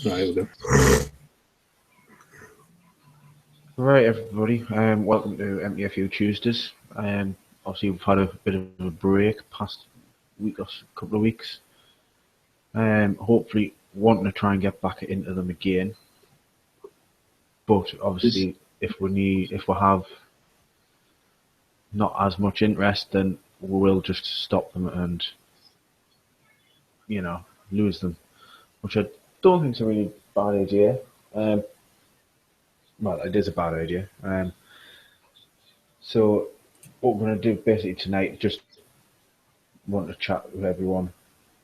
Right, here we go. Right, everybody. Welcome to MTFU Tuesdays. Obviously, we've had a bit of a break past week or couple of weeks. Hopefully, wanting to try and get back into them again. But obviously, if we have not as much interest, then we will just stop them and lose them, which I don't think is a really bad idea. Well, it is a bad idea. So what we're going to do basically tonight, just want to chat with everyone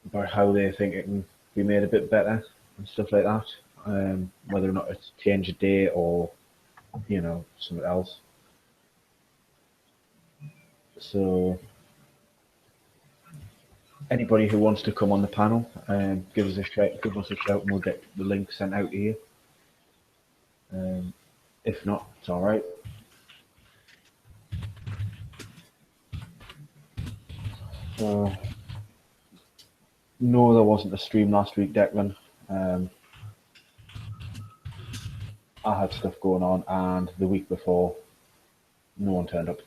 about how they think it can be made a bit better and stuff like that. Whether or not it's change a day or, something else. So anybody who wants to come on the panel, give us a shout, and we'll get the link sent out to you. If not, it's all right. No, there wasn't a stream last week, Declan. I had stuff going on, and the week before, no one turned up.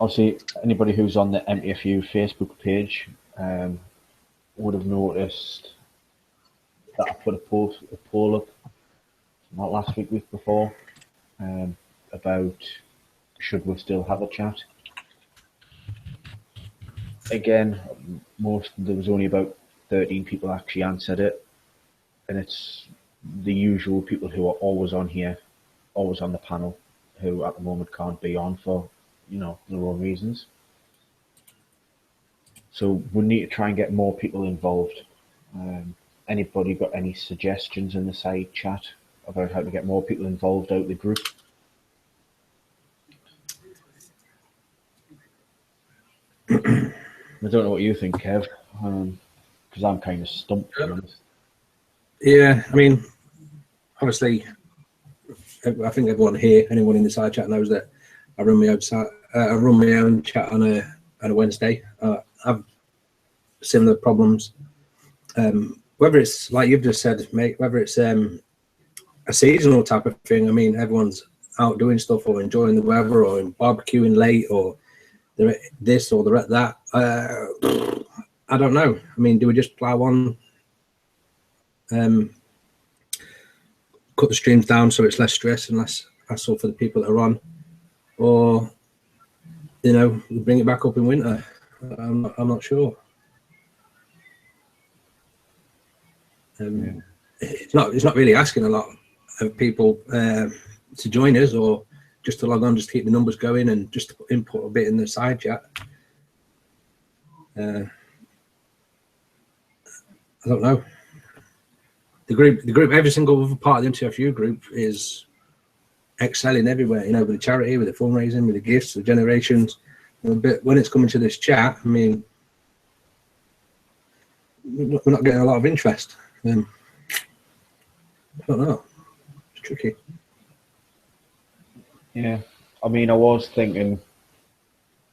Obviously, anybody who's on the MTFU Facebook page would have noticed that I put a poll up, not last week before, about should we still have a chat. Again, there was only about 13 people actually answered it, and it's the usual people who are always on here, always on the panel, who at the moment can't be on for their own reasons. So we need to try and get more people involved. Anybody got any suggestions in the side chat about how to get more people involved out of the group? I don't know what you think, Kev, because I'm kind of stumped, to be honest. Yeah, I mean, obviously, I think everyone here, anyone in the side chat knows that I run my own chat on a Wednesday. I've similar problems. Whether it's like you've just said, mate, whether it's a seasonal type of thing. I mean, everyone's out doing stuff or enjoying the weather or barbecuing late or they're at this or they're at that. I don't know. I mean, do we just plow on, cut the streams down so it's less stress and less hassle for the people that are on, or we bring it back up in winter? I'm not sure. It's not really asking a lot of people to join us or just to log on, just to keep the numbers going and just to input a bit in the side chat. I don't know. The group, every single other part of the MTFU group is excelling everywhere. With the charity, with the fundraising, with the gifts, the generations. But when it's coming to this chat, I mean, we're not getting a lot of interest. I don't know. It's tricky. Yeah, I mean, I was thinking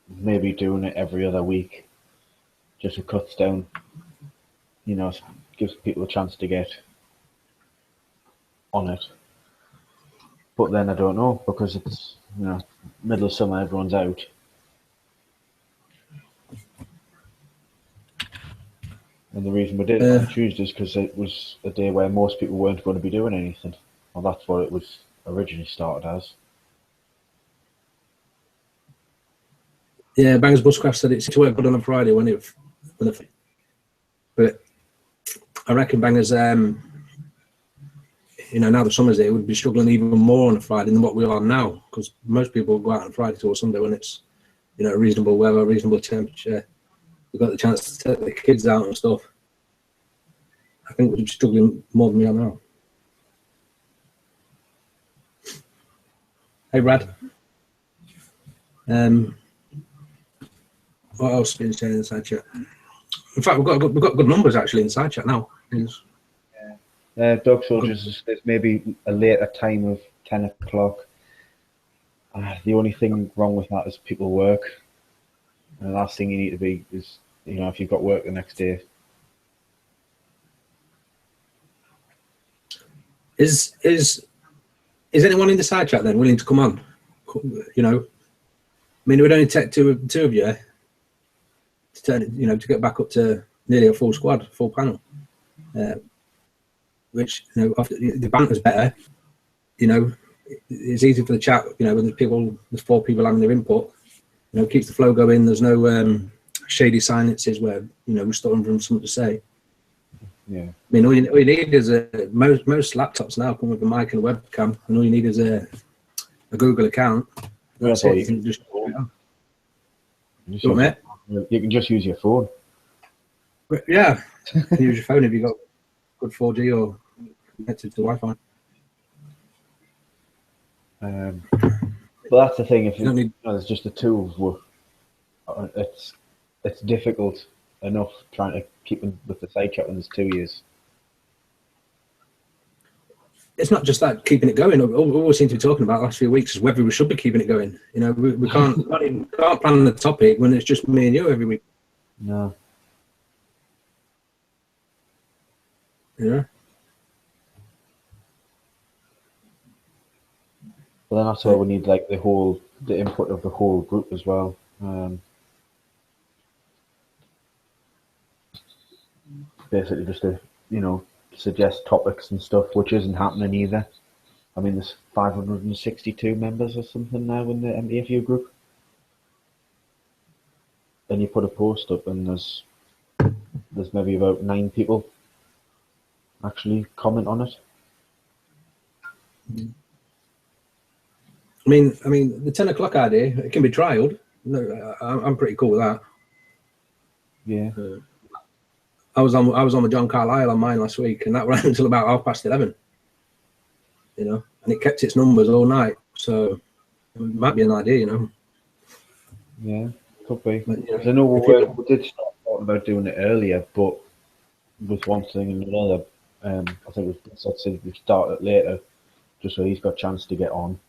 maybe doing it every other week, just to cuts down, gives people a chance to get on it. But then I don't know, because it's, middle of summer, everyone's out. And the reason we did it on Tuesday is because it was a day where most people weren't going to be doing anything. Well, that's what it was originally started as. Yeah, Bangers Bushcraft said it's to work good on a Friday but I reckon Bangers, now the summer's here, would be struggling even more on a Friday than what we are now, because most people go out on Friday to a Sunday when it's, reasonable weather, reasonable temperature. We've got the chance to take the kids out and stuff. I think we'd be struggling more than we are now. Hey, Brad. What else been saying in the side chat? In fact, we've got good numbers actually in the side chat now. Dog Soldiers is maybe a later time of 10 o'clock. The only thing wrong with that is people work. And the last thing you need to be is, if you've got work the next day. Is anyone in the side chat then willing to come on? I mean, it would only take two of you to turn it, to get back up to nearly a full squad, full panel. Which the banter's better. It's easy for the chat. When there's 4 people having their input. Keeps the flow going. There's no shady silences where we're stopping from something to say. Yeah. I mean, all you need is most laptops now come with a mic and a webcam, and all you need is a Google account. That's it. You can just you can just use your phone. Yeah, you can use your phone if you've got good 4G or connected to Wi-Fi. But that's the thing. If there's just the two of you, it's difficult enough trying to keep them with the side chat when there's 2 years. It's not just that keeping it going. All we seem to be talking about the last few weeks is whether we should be keeping it going. We can't plan the topic when it's just me and you every week. No. Yeah. But then that's why we need like the input of the whole group as well. Basically just to, suggest topics and stuff, which isn't happening either. I mean, there's 562 members or something now in the MTFU group. Then you put a post up and there's maybe about 9 people actually comment on it. I mean, the 10 o'clock idea, it can be trialled. No, I'm pretty cool with that. Yeah. I was on with John Carlisle on mine last week, and that ran until about 11:30. And it kept its numbers all night. So it might be an idea, Yeah, could be. But, I know we did start talking about doing it earlier, but with one thing and another, I think we start it later, just so he's got a chance to get on.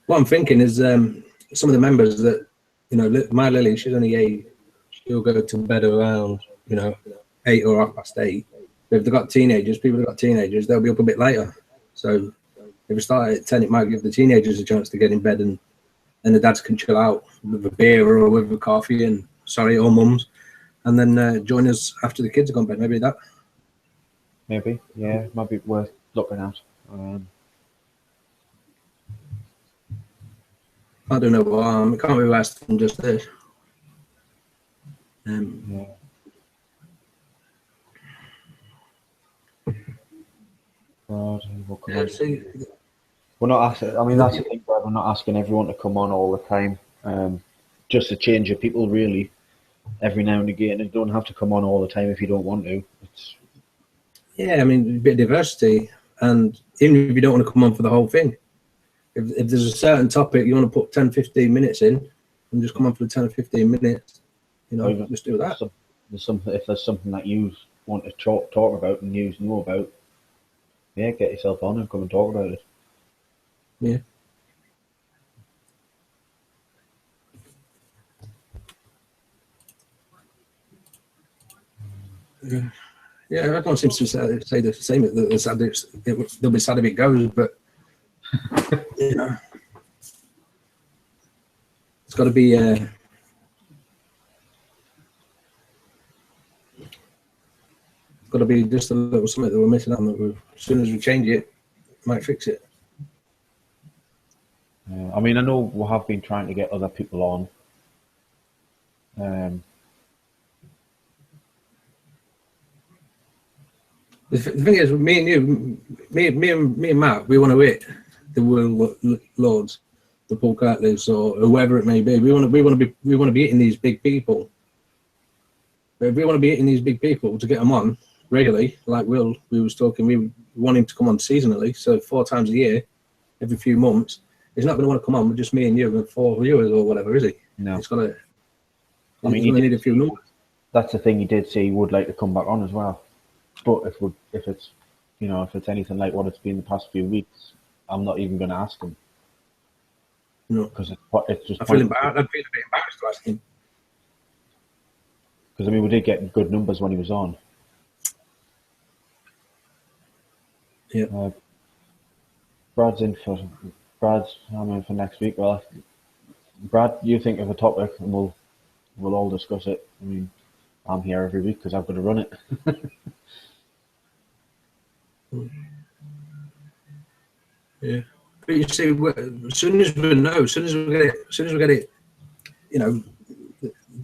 What I'm thinking is some of the members that, my Lily, she's only 8. She'll go to bed around, 8 or 8:30. But if they've got teenagers, people who've got teenagers, they'll be up a bit later. So if we start at 10, it might give the teenagers a chance to get in bed, and the dads can chill out with a beer or with a coffee or mums, and then join us after the kids have gone to bed. Maybe that. Maybe, yeah, might be worth looking at. I don't know. It can't be worse than just this. Yeah. God, we're not asking. I mean, that's the thing. We're not asking everyone to come on all the time. Just to change your people, really. Every now and again, you don't have to come on all the time if you don't want to. Yeah, I mean, a bit of diversity, and even if you don't want to come on for the whole thing, if there's a certain topic you want to put 10, 15 minutes in, and just come on for the 10 or 15 minutes, just do that. If there's something that you want to talk about and you know about, yeah, get yourself on and come and talk about it. Yeah. Yeah, everyone seems to say the same. They'll be sad if it goes, but it's got to be. It's got to be just a little something that we're missing out on. As soon as we change it, might fix it. I mean, I know we have been trying to get other people on. The thing is, me and you, me and Matt, we want to hit the World Lords, the Paul Kirtleys, or whoever it may be. We want to be hitting these big people. But if we want to be hitting these big people to get them on regularly, like we was talking, we want him to come on seasonally, so 4 times a year, every few months. He's not going to want to come on with just me and you and 4 viewers or whatever, is he? No. It's got to. I mean, you need a few numbers. That's the thing. He did say he would like to come back on as well. But if it's anything like what it's been the past few weeks, I'm not even going to ask him. No, because it's just. I feel embarrassed. I'd feel a bit embarrassed to ask him. Because I mean, we did get good numbers when he was on. Yeah. I'm in for next week. Well, Brad, you think of a topic, and we'll all discuss it. I mean, I'm here every week because I've got to run it. Yeah, but you see, as soon as we know, as soon as we get it, you know,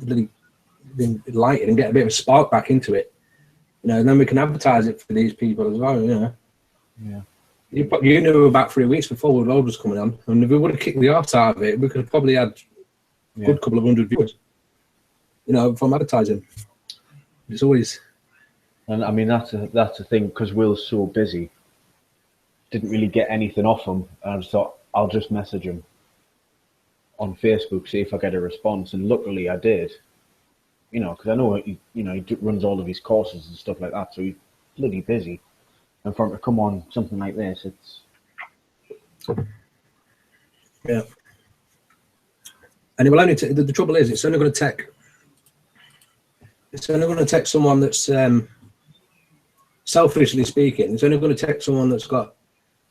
really been lighted and get a bit of a spark back into it, you know, and then we can advertise it for these people as well. You know. Yeah. You knew about 3 weeks before the load was coming on, and if we would have kicked the arse out of it, we could have probably had a good couple of hundred viewers, you know, from advertising. It's always. And I mean, that's a thing, because Will's so busy, didn't really get anything off him, and I just thought, I'll just message him on Facebook, see if I get a response, and luckily I did. You know, because I know he runs all of his courses and stuff like that, so he's bloody busy. And for him to come on something like this, it's... Yeah. And it will only the trouble is, it's only going to take someone that's, selfishly speaking, it's only going to take someone that's got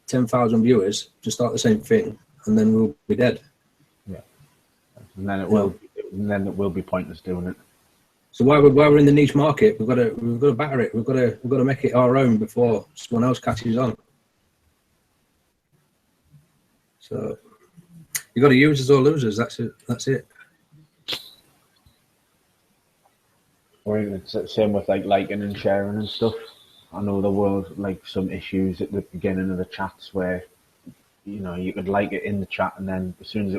10,000 viewers to start the same thing, and then we'll be dead. Yeah. And then it will be pointless doing it. So while we're in the niche market, we've got to batter it. We've got to make it our own before someone else catches on. So you got to users or losers. That's it. Or even it's the same with like liking and sharing and stuff. I know there were like some issues at the beginning of the chats where, you know, you could like it in the chat, and then as soon as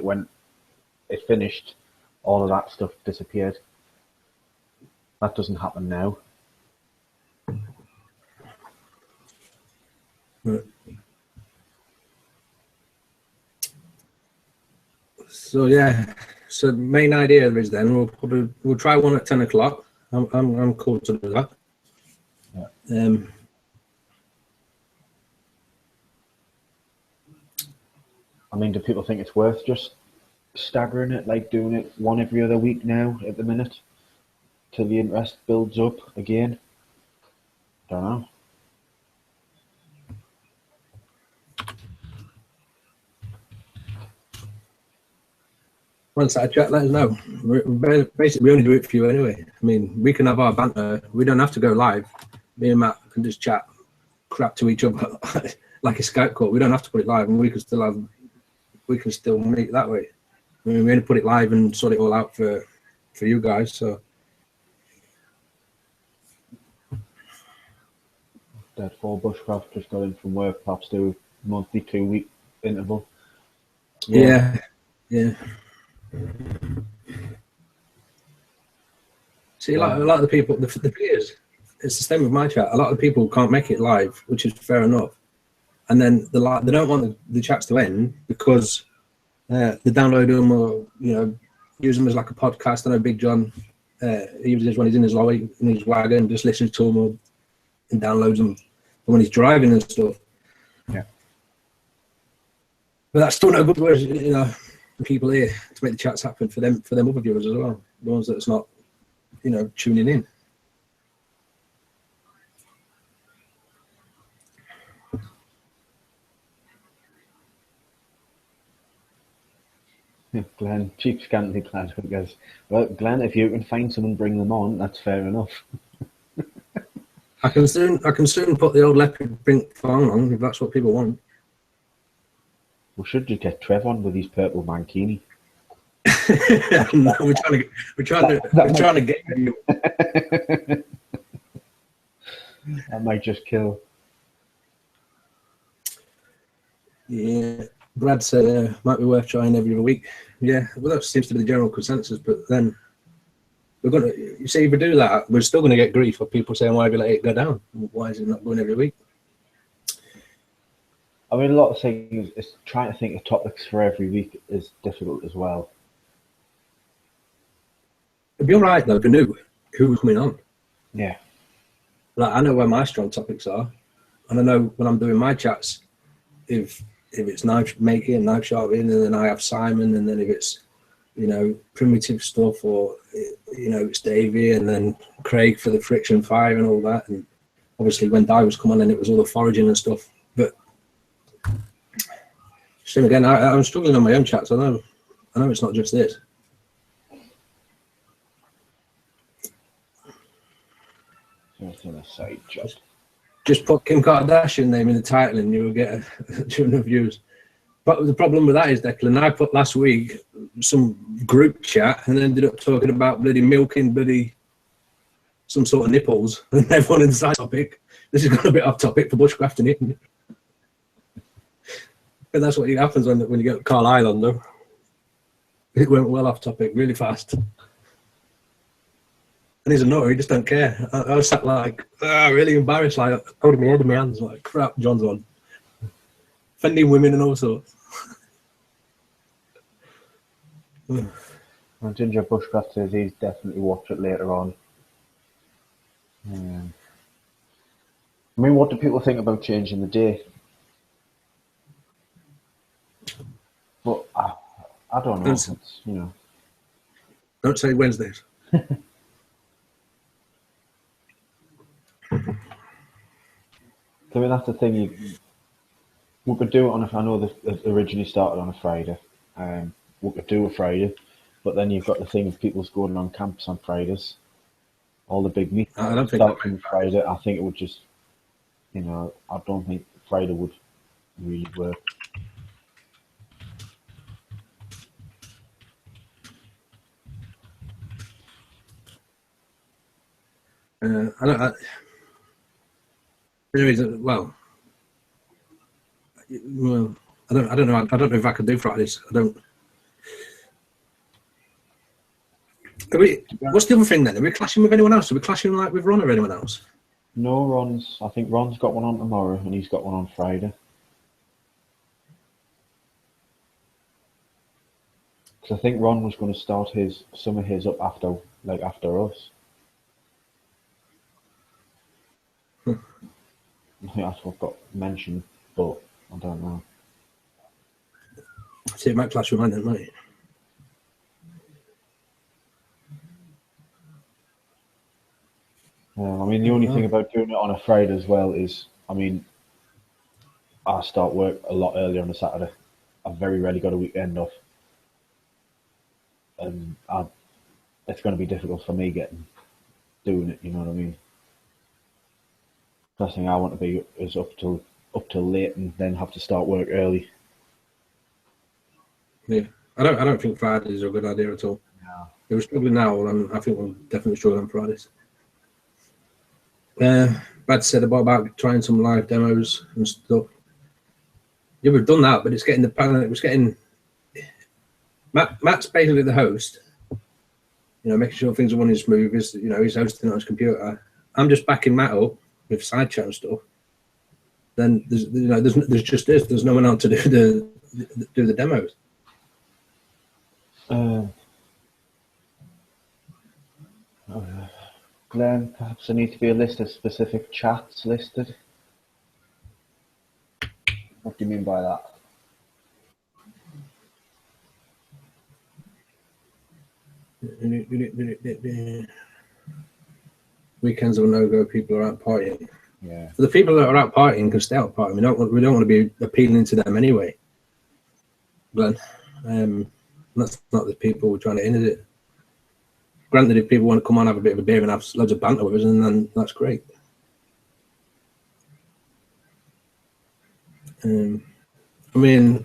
it finished, all of that stuff disappeared. That doesn't happen now. Right. So yeah, so the main idea is then we'll try one at 10 o'clock. I'm cool to do that. Yeah. I mean, do people think it's worth just staggering it, like doing it one every other week now at the minute, till the interest builds up again? Don't know. Once that chat, let us know. Basically, we only do it for you anyway. I mean, we can have our banter. We don't have to go live. Me and Matt can just chat crap to each other like a Skype call. We don't have to put it live, and we can still meet that way. I mean, we only put it live and sort it all out for you guys. So. Dead for Bushcraft just got in from work, perhaps do monthly 2-week interval. Yeah. See, a lot of the people, the peers, it's the same with my chat. A lot of the people can't make it live, which is fair enough. And then they don't want the chats to end because they download them or, you know, use them as like a podcast. I know Big John, he uses when he's in his lorry, in his wagon, just listens to them and downloads them when he's driving and stuff. Yeah. But that's still no good words, you know, people here to make the chats happen for them other viewers as well, the ones that's not, you know, tuning in. Glenn, cheap scantily clad, because, well, Glenn, if you can find someone, bring them on. That's fair enough. I can soon put the old leopard print phone on if that's what people want. We should just get Trev on with his purple mankini. No, we're trying to get you. That might just kill. Yeah, Brad said might be worth trying every other week. Yeah, well, that seems to be the general consensus. But then we're gonna, you see, if we do that, we're still gonna get grief for people saying, "Why have you let it go down? Why is it not going every week?" I mean, a lot of things is trying to think of topics for every week is difficult as well. It'd be all right though if we knew who was coming on. Yeah. Like, I know where my strong topics are, and I know when I'm doing my chats, if it's knife making and knife sharpening, and then I have Simon, and then if it's, you know, primitive stuff, or, you know, it's Davey, and then Craig for the friction fire and all that. And obviously when Di was coming on, it was all the foraging and stuff. But same again, I'm struggling on my own chats. I know it's not just this. Just put Kim Kardashian name in the title and you will get a tune of views. But the problem with that is, Declan, I put last week some group chat and ended up talking about bloody milking bloody some sort of nipples, and everyone in the side topic. This has gone a bit off topic for bushcrafting, isn't it? And that's what happens when you get Carlisle on, though. It went well off topic really fast. And he's a nutter, he just don't care. I was sat like, really embarrassed, like holding my head in my hands, like, crap, John's on. Offending women and all sorts. Well, Ginger Bushcraft says he's definitely watch it later on. I mean, what do people think about changing the day? But I don't know. It's, you know. Don't say Wednesdays. I mean, that's the thing. We could do it on I know this originally started on a Friday. We could do a Friday, but then you've got the thing of people's going on camps on Fridays. All the big meetings start on Friday. I think it would just, you know, I don't think Friday would really work. Well, I don't know. I don't know if I could do Fridays. I don't. What's the other thing then? Are we clashing with anyone else? Are we clashing like with Ron or anyone else? No, I think Ron's got one on tomorrow, and he's got one on Friday. Because I think Ron was going to start some of his up after us. I think that's what got mentioned, but I don't know. See, it might clash with mine then, mate. I mean, the only thing about doing it on a Friday as well is, I mean, I start work a lot earlier on a Saturday. I've very rarely got a weekend off. And it's going to be difficult for me doing it, you know what I mean? First thing I want to be is up till late and then have to start work early. Yeah, I don't think Fridays are a good idea at all. No. We're struggling now, and I think we'll definitely struggle on Fridays. Brad said about trying some live demos and stuff. Yeah, we've done that, but it's getting the panel. It was getting Matt's basically the host. You know, making sure things are running smooth. He's hosting on his computer. I'm just backing Matt up with side chat and stuff. Then there's just this. There's no one else to do the demos. Glenn, perhaps there needs to be a list of specific chats listed. What do you mean by that? Weekends are no-go. People are out partying. Yeah. For the people that are out partying can stay out partying. We don't want to be appealing to them anyway, Glenn. That's not the people we're trying to in, is it? Granted, if people want to come on, have a bit of a beer and have loads of banter with us, and then that's great. I mean,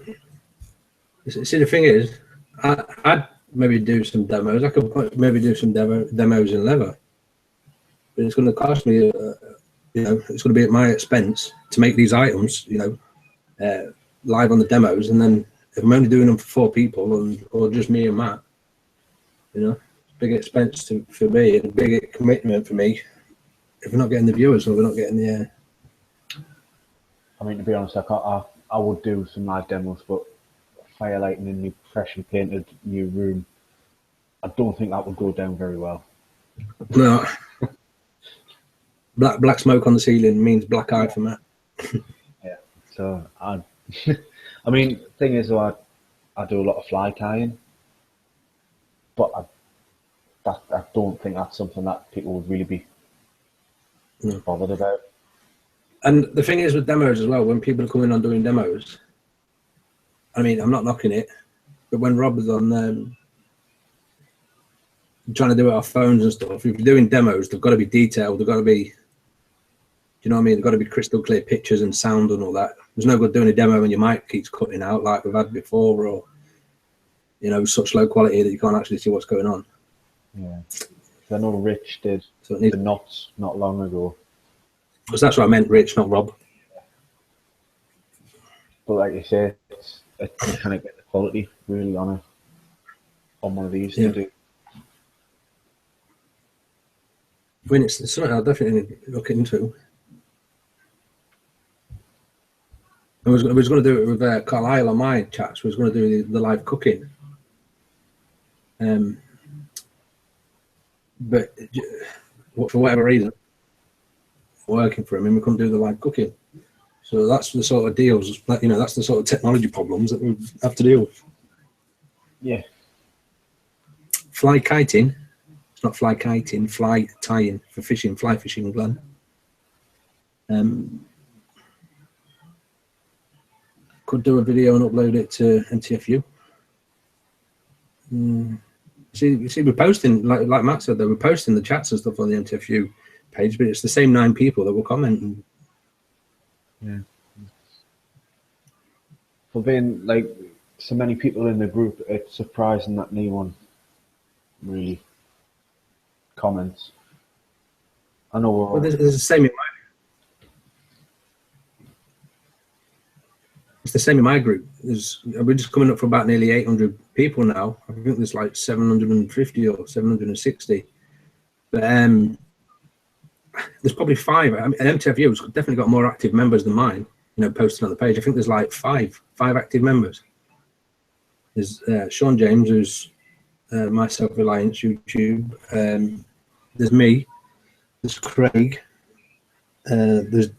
see, the thing is, I'd maybe do some demos. I could maybe do some demos in leather, but it's going to cost me. It's going to be at my expense to make these items. Live on the demos, and then if I'm only doing them for 4 people or just me and Matt, big expense for me and a big commitment for me if we're not getting the viewers or we're not getting the. I mean, to be honest, I would do some live demos, but firelighting in the freshly painted new room, I don't think that would go down very well. No. Black smoke on the ceiling means black eye for Matt. Yeah, so I I mean, the thing is, though, I do a lot of fly tying, but I don't think that's something that people would really be bothered about. And the thing is with demos as well, when people are coming on doing demos, I mean, I'm not knocking it, but when Rob was on trying to do it off phones and stuff, if you're doing demos, they've got to be detailed. They've got to be, do you know what I mean? They've got to be crystal clear pictures and sound and all that. There's no good doing a demo when your mic keeps cutting out like we've had before, or, you know, such low quality that you can't actually see what's going on. Yeah. I know Rich did the knots not long ago. Because that's what I meant, Rich, not Rob. But like you say, you kind of get the quality really on one of these to do. I mean, it's something I'll definitely look into. I was going to do it with Carlisle on my chats. We was going to do the live cooking. But for whatever reason, working for him, and we couldn't do the live cooking. So that's the sort of deals, you know, that's the sort of technology problems that we have to deal with. Yeah. Fly kiting. It's not fly kiting, fly tying for fishing, fly fishing, Glenn. Could do a video and upload it to MTFU. See, we're posting, like Matt said, we're posting the chats and stuff on the MTFU page, but it's the same 9 people that will comment. And yeah. For being like so many people in the group, it's surprising that no one really comments. I know. Well, there's the same in it's the same in my group. We're just coming up for about nearly 800 people now. I think there's like 750 or 760. But there's probably 5. I mean, MTFU's definitely got more active members than mine, you know, posted on the page. I think there's like 5 active members. There's Sean James, who's my self-reliance YouTube. There's me. There's Craig. There's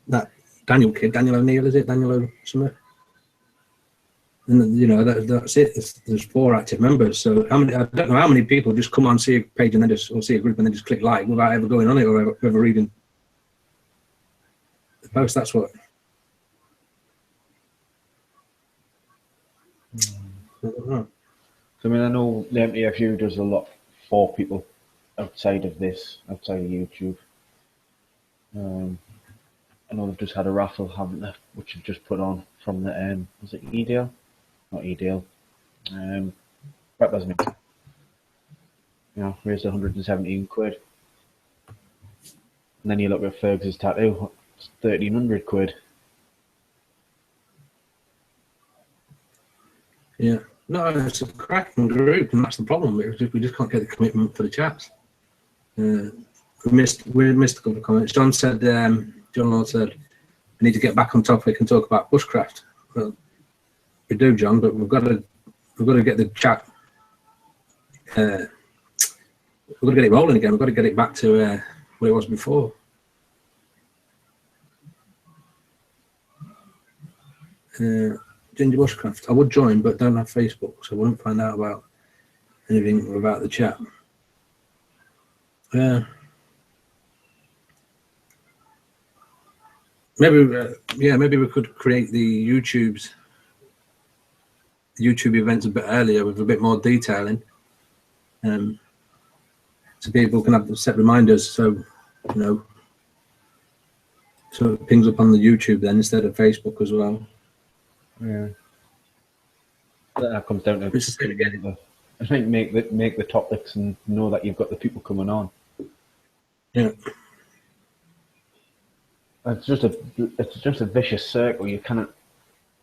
that Daniel kid, Daniel O'Neill, is it? Daniel O'Summer? And you know, that's it. There's 4 active members. So how many? I don't know how many people just come on, see a page, and then or see a group, and then just click like without ever going on it or ever reading the post. That's what. I don't know. I mean, I know the MTFU does a lot for people outside of this, outside of YouTube. I know they've just had a raffle, haven't they? Which they've just put on from the was it Edale? Not Edale. That doesn't mean. You know, raised 117 quid. And then you look at Fergus's tattoo, it's 1,300 quid. Yeah. No, it's a cracking group, and that's the problem. We just can't get the commitment for the chats. We missed a couple of comments. John Lord said, "I need to get back on topic and talk about bushcraft." Well, we do, John, but we've got to get the chat. We've got to get it rolling again. We've got to get it back to what it was before. Ginger Bushcraft. I would join, but don't have Facebook, so I wouldn't find out about anything about the chat. Maybe we could create the YouTube events a bit earlier with a bit more detailing, so people can have set reminders. So you know, so it pings up on the YouTube then instead of Facebook as well. Yeah, that comes down to I think make the topics and know that you've got the people coming on. Yeah, it's just a vicious circle. You cannot,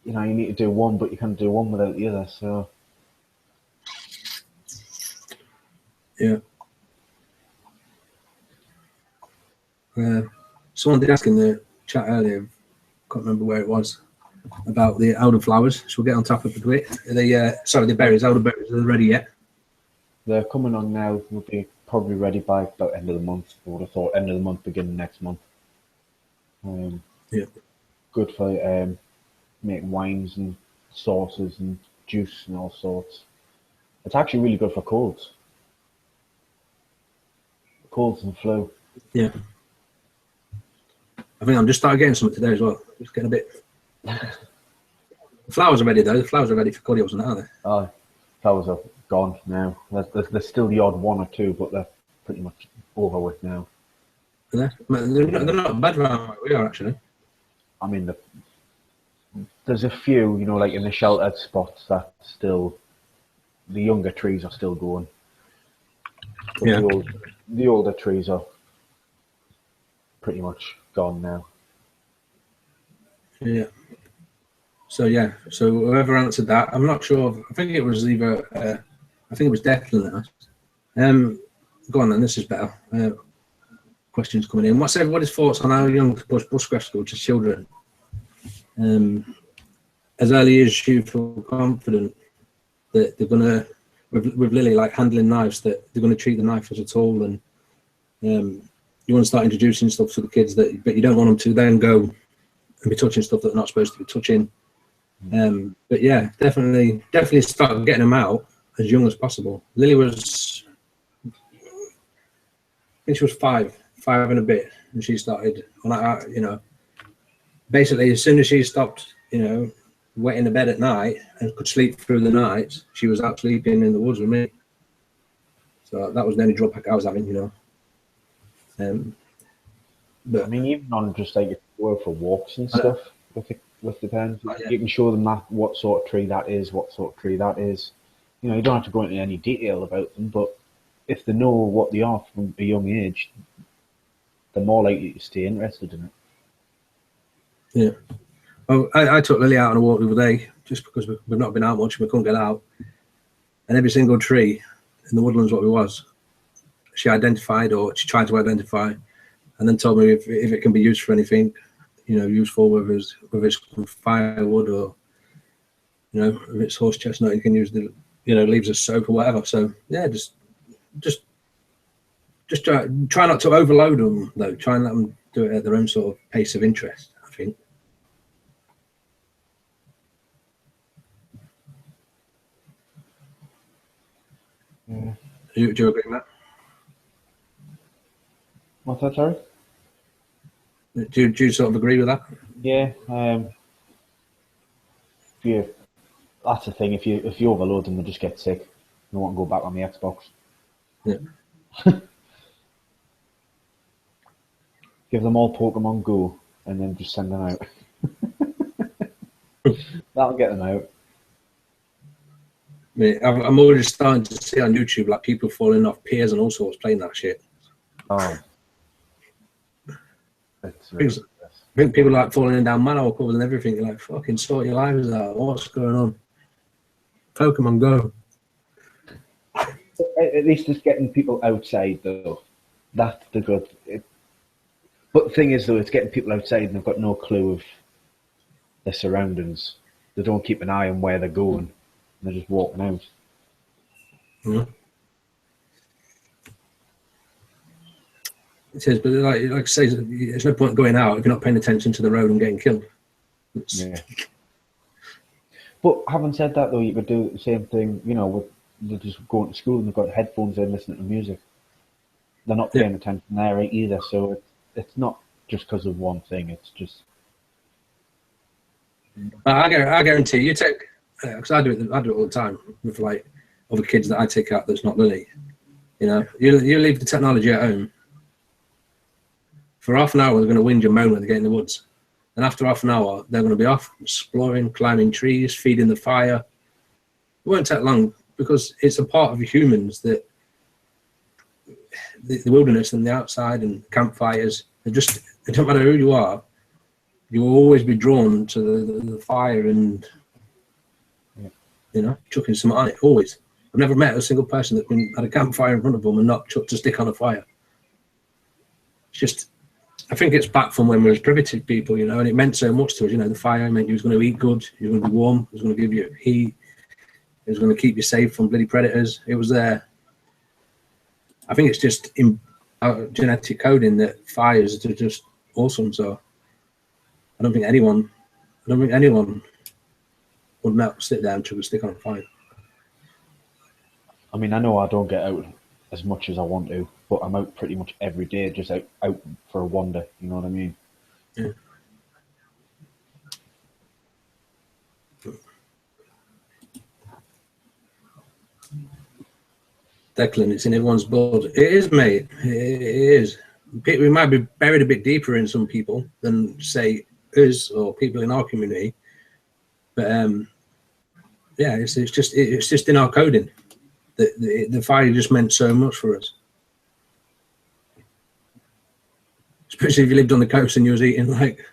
you know, you need to do one, but you can't do one without the other. So yeah. Someone did ask in the chat earlier, can't remember where it was, about the elderflowers. So we'll get on top of it a bit. The berries, elderberries, are they ready yet? They're coming on now. Will be probably ready by about end of the month. I would have thought end of the month, beginning next month. Yeah. Good for making wines and sauces and juice and all sorts. It's actually really good for colds and flu. Yeah. I think I'm just starting getting something today as well. Just getting a bit. The flowers are ready though. The flowers are ready for cordials now, aren't they? Oh, flowers are gone now. There's still the odd one or two, but they're pretty much over with now. They're not bad around where we are actually. I mean, there's a few, you know, like in the sheltered spots that still, the younger trees are still going. But Yeah. The older trees are pretty much gone now. Yeah. So whoever answered that, I'm not sure. I think it was either. I think it was Declan that asked. Go on then. This is better. Questions coming in. What's everybody's thoughts on how young to push bushcraft school to children? As early as you feel confident that they're gonna, with Lily, like handling knives, that they're gonna treat the knife as a tool, and you want to start introducing stuff to the kids that, but you don't want them to then go and be touching stuff that they're not supposed to be touching. But yeah, definitely start getting them out as young as possible. Lily was, I think she was five and a bit, and she started on that. You know, basically as soon as she stopped, you know, wetting the bed at night and could sleep through the night, she was out sleeping in the woods with me. So that was the only drawback I was having, you know. But I mean, even on just like if you go for walks and stuff with the parents, you can show them that what sort of tree that is, what sort of tree that is. You know, you don't have to go into any detail about them, but if they know what they are from a young age, they're more likely to stay interested in it. Yeah. Well, I took Lily out on a walk the other day just because we've not been out much and we couldn't get out. And every single tree in the woodlands, what it was, she identified, or she tried to identify, and then told me if it can be used for anything, you know, useful, whether it's firewood or, you know, if it's horse chestnut, you can use the, you know, leaves as soap or whatever. So yeah, just try not to overload them though. Try and let them do it at their own sort of pace of interest, I think. Yeah. Do you agree with that? What's that, sorry? Do you sort of agree with that? Yeah. That's the thing. If you overload them, they just get sick. They won't go back on the Xbox. Yeah. Give them all Pokemon Go and then just send them out. That'll get them out. Yeah, I'm already starting to see on YouTube like people falling off piers and all sorts playing that shit. Oh. I think people like falling down manhole covers and everything. You're like, fucking sort your lives out. What's going on? Pokemon Go. At least it's getting people outside, though. That's the good. But the thing is, though, it's getting people outside and they've got no clue of their surroundings. They don't keep an eye on where they're going. They're just walking out. Yeah. It is, but like I say, there's no point going out if you're not paying attention to the road and getting killed. Yeah. But having said that, though, you could do the same thing, you know, they're just going to school and they've got headphones in listening to music. They're not paying attention there either, so it's not just because of one thing, it's just... I guarantee you take, because I do it all the time with like other kids that I take out that's not Lily. You know, you leave the technology at home. For half an hour, they're going to whinge and moan when they get in the woods. And after half an hour, they're going to be off exploring, climbing trees, feeding the fire. It won't take long because it's a part of humans that the wilderness and the outside and campfires, it don't matter who you are, you will always be drawn to the fire and, you know, chucking some on it, always. I've never met a single person that's been had a campfire in front of them and not chucked a stick on a fire. It's just, I think it's back from when we was primitive people, you know, and it meant so much to us, you know, the fire meant you was going to eat good, you were going to be warm, it was going to give you heat, it was going to keep you safe from bloody predators. It was there. I think it's just in genetic coding that fires are just awesome. So I don't think anyone would not sit there and chuck a stick on a fire. I mean, I know I don't get out as much as I want to, but I'm out pretty much every day, just out for a wander. You know what I mean? Yeah. Declan, it's in everyone's blood. It is, mate. It is. We might be buried a bit deeper in some people than, say, us or people in our community. But yeah, it's just in our coding. The fire just meant so much for us. Especially if you lived on the coast and you was eating like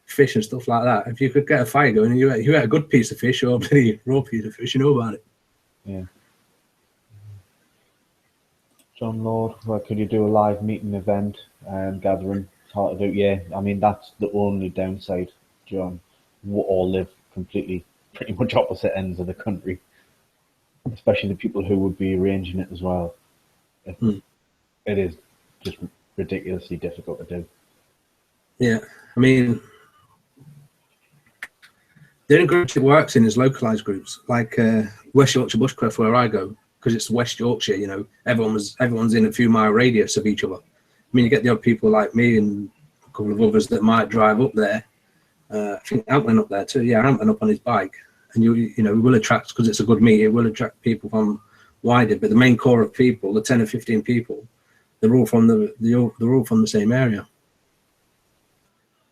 fish and stuff like that. If you could get a fire going and you ate a good piece of fish or a bloody raw piece of fish, you know about it. Yeah. John Lord, well, could you do a live meeting event and gathering? It's hard to do. Yeah, I mean, that's the only downside, John. We all live completely, pretty much opposite ends of the country, especially the people who would be arranging it as well. It is just ridiculously difficult to do. Yeah, I mean, the only groups it works in is localised groups, like West Yorkshire Bushcraft, where I go, because it's West Yorkshire. You know, everyone's in a few mile radius of each other. I mean, you get the odd people like me and a couple of others that might drive up there. I think Ant went up there too. Yeah, Ant went up on his bike, and you know, it will attract, because it's a good meet. It will attract people from wider, but the main core of people, the 10 or 15 people, they're all from the same area.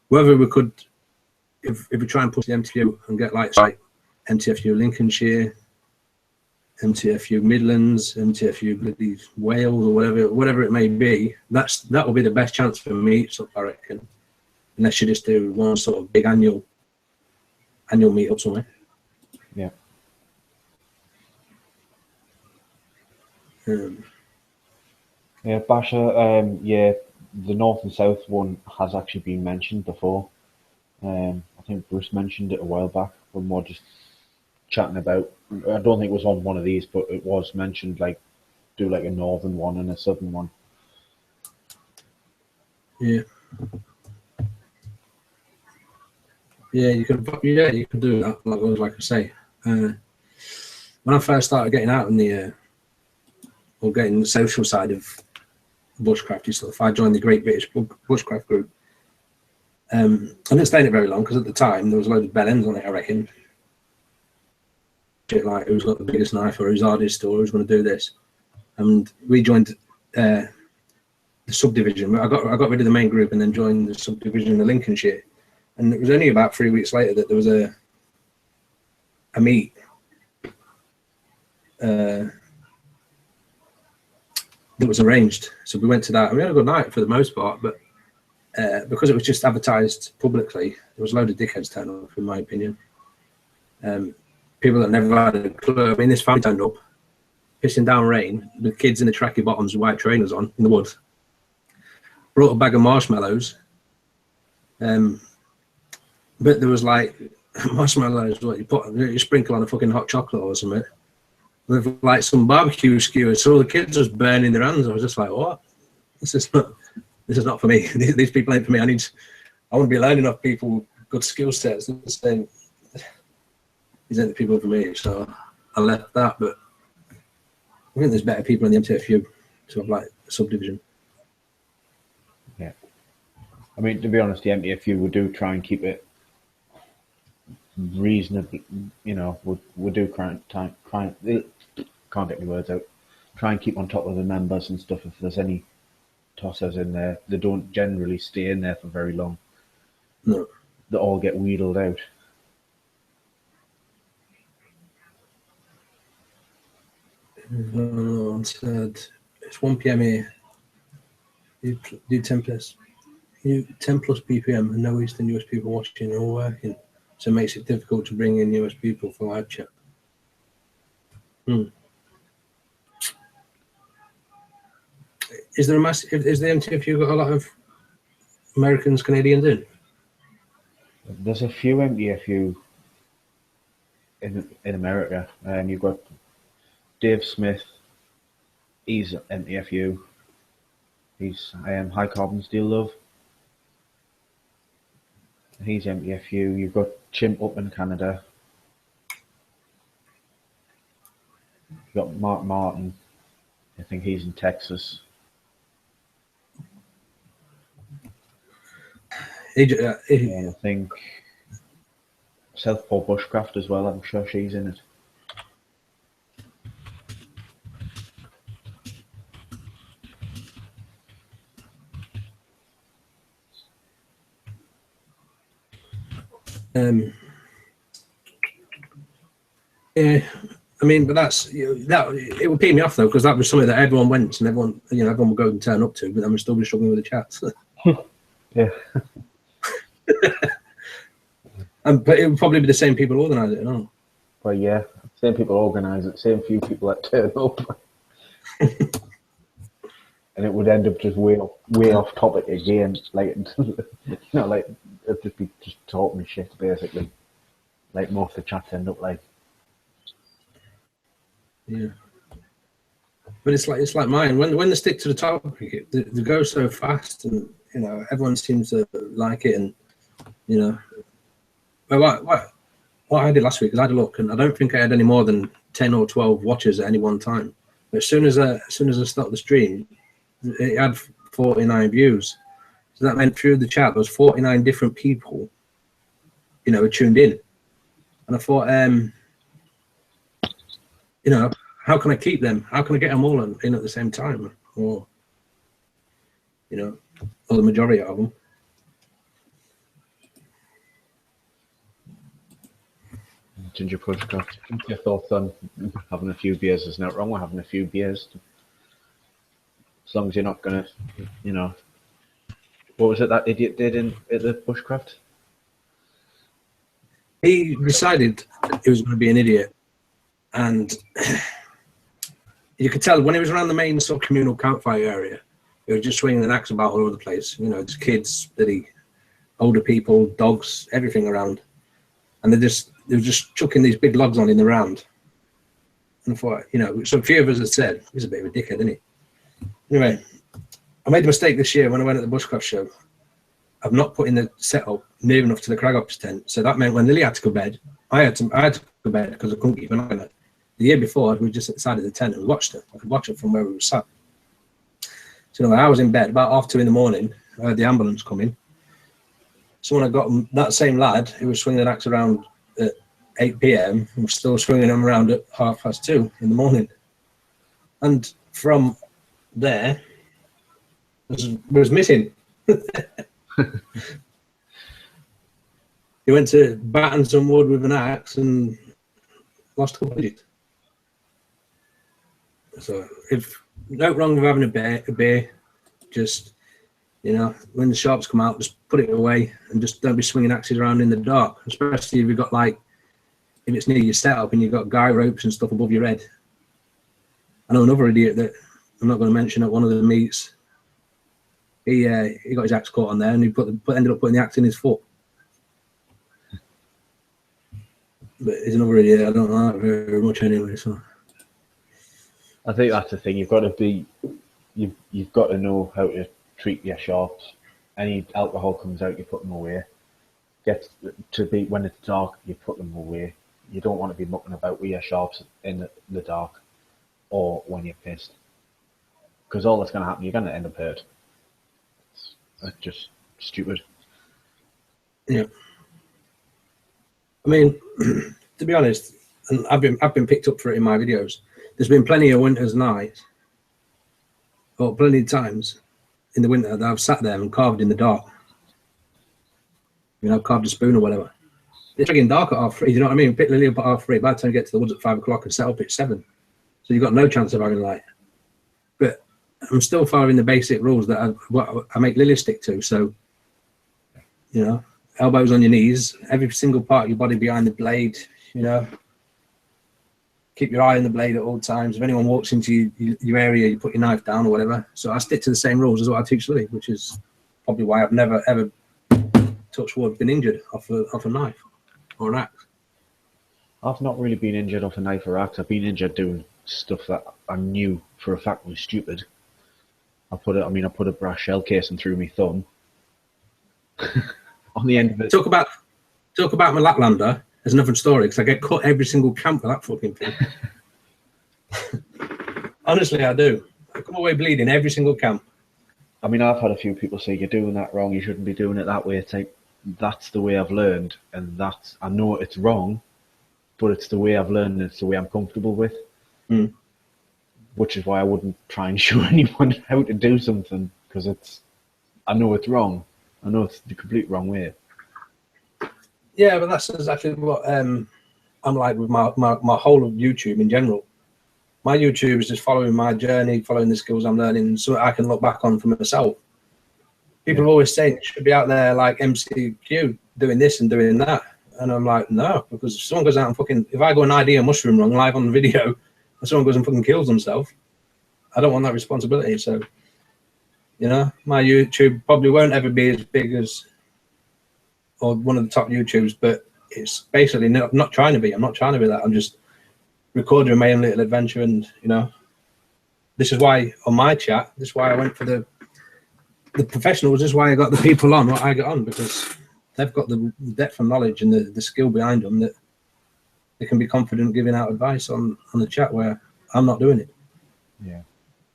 Whether we could, if we try and push the MTFU and get like MTFU Lincolnshire, MTFU Midlands, MTFU Wales, or whatever it may be, that will be the best chance for meets up, I reckon. Unless you just do one sort of big annual meet up somewhere. Yeah. Yeah, Basha. Yeah, the North and South one has actually been mentioned before. I think Bruce mentioned it a while back when we were just chatting about. I don't think it was on one of these, but it was mentioned, like, do like a northern one and a southern one. Yeah. Yeah, you can do that. Like I say, when I first started getting out in the or getting the social side of bushcrafty stuff, I joined the Great British Bushcraft Group. I didn't stay in it very long because at the time there was a load of bell ends on it, I reckon. Shit like who's got the biggest knife or who's hardest or who's going to do this. And we joined the subdivision. I got rid of the main group and then joined the subdivision of Lincolnshire. And it was only about 3 weeks later that there was a meet that was arranged. So we went to that and we had a good night for the most part, but because it was just advertised publicly, there was a load of dickheads turn up, in my opinion. People that never had a clue. I mean, this family turned up, pissing down rain, with kids in the tracky bottoms with white trainers on in the woods. Brought a bag of marshmallows. But there was like marshmallows, what you sprinkle on a fucking hot chocolate or something, with like some barbecue skewers. So all the kids just burning their hands. I was just like, what? This is not for me. These people ain't for me. I want to be learning off people with good skill sets. These ain't the people for me. So I left that. But I think there's better people in the MTFU to have like a subdivision. Yeah. I mean, to be honest, the MTFU would do try and keep it reasonably, you know, would do can't get my words out. Try and keep on top of the members and stuff. If there's any tossers in there, they don't generally stay in there for very long. No, they all get wheedled out. Said it's 1 p.m. here. Do 10 plus BPM and no Eastern US people watching or working, so it makes it difficult to bring in US people for live chat. Is there is the MTFU got a lot of Americans, Canadians in? There's a few MTFU in America, and you've got Dave Smith. He's MTFU. He's High Carbon Steel Love. He's MTFU. You've got Chimp up in Canada. You got Mark Martin. I think he's in Texas. And I think Southpaw Bushcraft as well. I'm sure she's in it. Yeah, I mean, but that it would pay me off though, because that was something that everyone went and everyone would go and turn up to, but then we'd still be struggling with the chats. Yeah. But it would probably be the same people organise it, no? Well, yeah, same people organise it, same few people that turn up. And it would end up just way off topic again. Like, like it'd just be just talking shit basically. Like most of the chats end up like. Yeah. But it's like mine. When they stick to the topic, they go so fast, and everyone seems to like it, and Well, what I did last week is I had a look, and I don't think I had any more than 10 or 12 watches at any one time. But as soon as I stopped the stream, it had 49 views. So that meant through the chat there was 49 different people, who tuned in. And I thought, how can I keep them? How can I get them all in at the same time? Or the majority of them. Ginger Pushcraft. What's your thoughts on having a few beers? There's nothing wrong with having a few beers. As long as you're not going to, what was it that idiot did at the Bushcraft? He decided he was going to be an idiot. And you could tell when he was around the main sort of communal campfire area, he was just swinging an axe about all over the place. Just kids, older people, dogs, everything around. And they were just chucking these big logs on in the round. And I thought, so a few of us had said, he's a bit of a dickhead, isn't he? Anyway, I made a mistake this year when I went at the Bushcraft show. I've not put in the setup near enough to the Crag Ops tent. So that meant when Lily had to go to bed, I had to go to bed because I couldn't keep an eye on it. The year before, we just decided the tent and watched it. I could watch it from where we were sat. So I was in bed about 2:30 in the morning. I heard the ambulance coming. So when I got that same lad who was swinging an axe around at 8 p.m. and was still swinging them around at 2:30 in the morning. And from there, was missing. He went to batten some wood with an axe and lost a couple of digits. So if no wrong with having a beer, just when the sharps come out, just put it away and just don't be swinging axes around in the dark, especially if you've got if it's near your setup and you've got guy ropes and stuff above your head. I know another idiot that I'm not going to mention at one of the meets. He got his axe caught on there and he ended up putting the axe in his foot. But he's another idiot. I don't like that very much anyway. So I think that's the thing. You've got to know how to treat your sharps. Any alcohol comes out, you put them away. Get to be when it's dark, you put them away. You don't want to be mucking about with your sharps in the dark or when you're pissed, because all that's going to happen, you're going to end up hurt. That's just stupid. Yeah. I mean, to be honest, and I've been picked up for it in my videos. There's been plenty of winter's nights, or plenty of times in the winter that I've sat there and carved in the dark. Carved a spoon or whatever. It's getting dark at 3:30. You know what I mean? Pick Lily up at 3:30. By the time you get to the woods at 5 o'clock and set up at 7, so you've got no chance of having light. But I'm still following the basic rules that I make Lily stick to. So, elbows on your knees, every single part of your body behind the blade. Keep your eye on the blade at all times. If anyone walks into your area, you put your knife down or whatever. So I stick to the same rules as what I teach Lily, which is probably why I've never ever touch wood been injured off a knife or an axe. I've not really been injured off a knife or axe. I've been injured doing stuff that I knew for a fact was stupid. I put a brass shell casing through my thumb on the end of it. Talk about my Laplander. There's another story because I get cut every single camp for that fucking thing. Honestly, I do. I come away bleeding every single camp. I mean, I've had a few people say, you're doing that wrong, you shouldn't be doing it that way. It's like, that's the way I've learned, and that's, I know it's wrong, but it's the way I've learned, and it's the way I'm comfortable with. Mm. Which is why I wouldn't try and show anyone how to do something, because I know it's wrong. I know it's the complete wrong way. Yeah, but that's exactly what I'm like with my whole of YouTube in general. My YouTube is just following my journey, following the skills I'm learning, so I can look back on for myself. People are always saying it should be out there like MCQ, doing this and doing that. And I'm like, no, because if someone goes out and fucking, if I go and ID a mushroom wrong live on the video, and someone goes and fucking kills themselves, I don't want that responsibility. So, you know, my YouTube probably won't ever be as big as, or one of the top YouTubes, but it's basically not trying to be. I'm not trying to be that. I'm just recording my own little adventure, and you know, this is why on my chat, this is why I went for the professionals. This is why I got the people on what I got on, because they've got the depth of knowledge and the skill behind them that they can be confident giving out advice on the chat, where I'm not doing it. Yeah,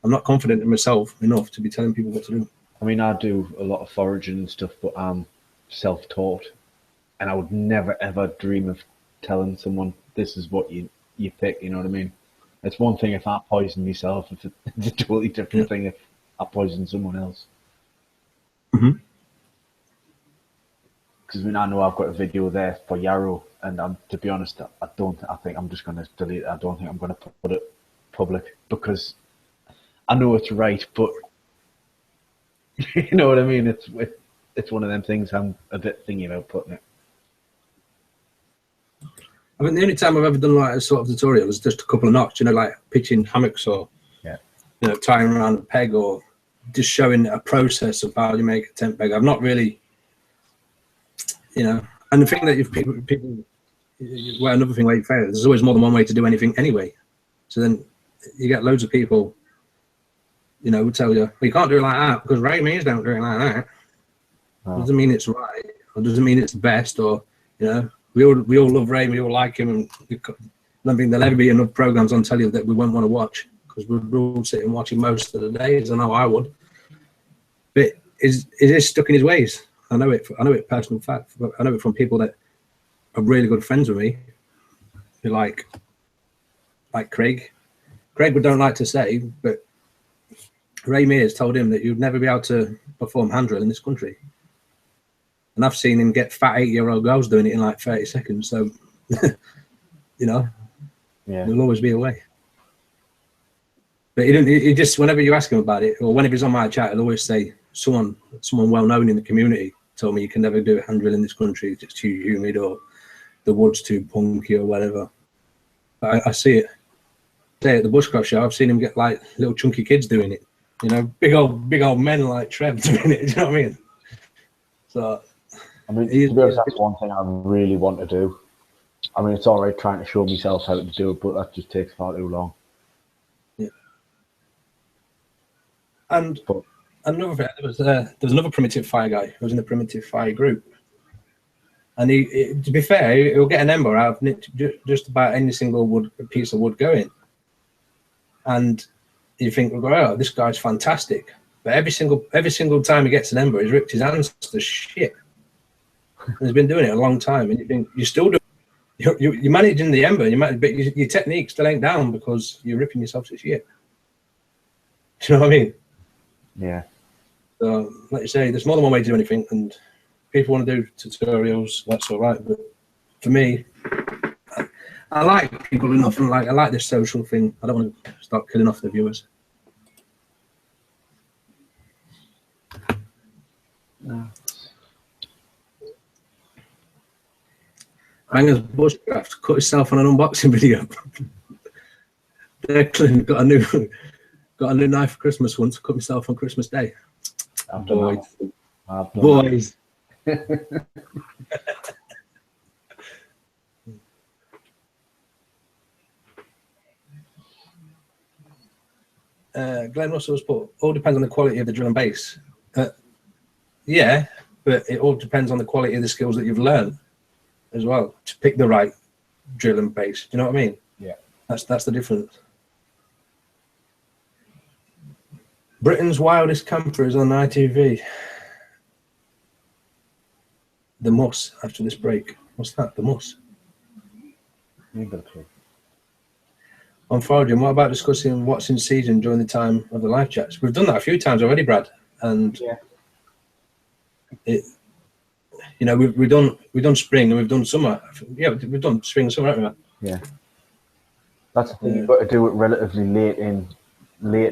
I'm not confident in myself enough to be telling people what to do. I mean, I do a lot of foraging and stuff, but I'm self-taught, and I would never ever dream of telling someone this is what you pick. You know what I mean? It's one thing if I poison myself; it's a totally different thing if I poison someone else. Mm-hmm. Because I mean, I know I've got a video there for Yarrow, and to be honest, I think I'm just going to delete it. I don't think I'm going to put it public, because I know it's right, but you know what I mean? It's one of them things I'm a bit thingy about putting it. I mean, the only time I've ever done like a sort of tutorial is just a couple of knots, you know, like pitching hammocks, or you know, tying around a peg, or just showing a process of how you make a tent peg. I've not really, you know, and the thing that if people well, another thing where you fail, there's always more than one way to do anything anyway. So then you get loads of people, you know, who tell you, well, you can't do it like that because Ray Mears don't do it like that. Doesn't mean it's right, or doesn't mean it's the best, or you know, we all love Ray, we all like him, and I don't think there'll ever be enough programs on telly that we won't want to watch, because we're all sitting watching most of the days. I know I would, but is stuck in his ways. I know it personal fact. I know it from people that are really good friends with me, who like Craig. Craig would don't like to say, but Ray Mears told him that you'd never be able to perform hand drill in this country. And I've seen him get fat 8-year-old girls doing it in like 30 seconds. So, you know, there'll always be a way. But he just, whenever you ask him about it, or whenever he's on my chat, he'll always say, someone well known in the community told me you can never do a hand drill in this country. It's too humid, or the wood's too punky, or whatever. But I see it. Say at the Bushcraft show, I've seen him get like little chunky kids doing it. You know, big old men like Trev doing it. Do you know what I mean? So, I mean, to be honest, that's one thing I really want to do. I mean, it's all right trying to show myself how to do it, but that just takes far too long. Yeah. And another thing, there was another primitive fire guy who was in the primitive fire group, and he to be fair, he'll get an ember out of just about any single piece of wood going, and you think, oh, this guy's fantastic, but every single time he gets an ember, he's ripped his hands to shit. He's been doing it a long time, and you think you're still doing. You're managing the ember, but your technique still ain't down because you're ripping yourself to shit. Do you know what I mean? Yeah. So, like you say, there's more than one way to do anything, and people want to do tutorials. That's all right, but for me, I like people enough, and I like this social thing. I don't want to start killing off the viewers. No. Anger's Bushcraft cut himself on an unboxing video. Declan got a new knife for Christmas once. Cut himself on Christmas Day. Boys. Glenn Russell's put, all depends on the quality of the drill and base. Yeah, but it all depends on the quality of the skills that you've learned as well to pick the right drill and base. Do you know what I mean? Yeah. That's the difference. Britain's wildest camper is on ITV. The Muss after this break. What's that? The Muss. On foraging, what about discussing what's in season during the time of the live chats? We've done that a few times already, Brad. And yeah, we've done spring and we've done summer. Yeah, we've done spring and summer, haven't we? Yeah. That's the thing. You've got to do it relatively late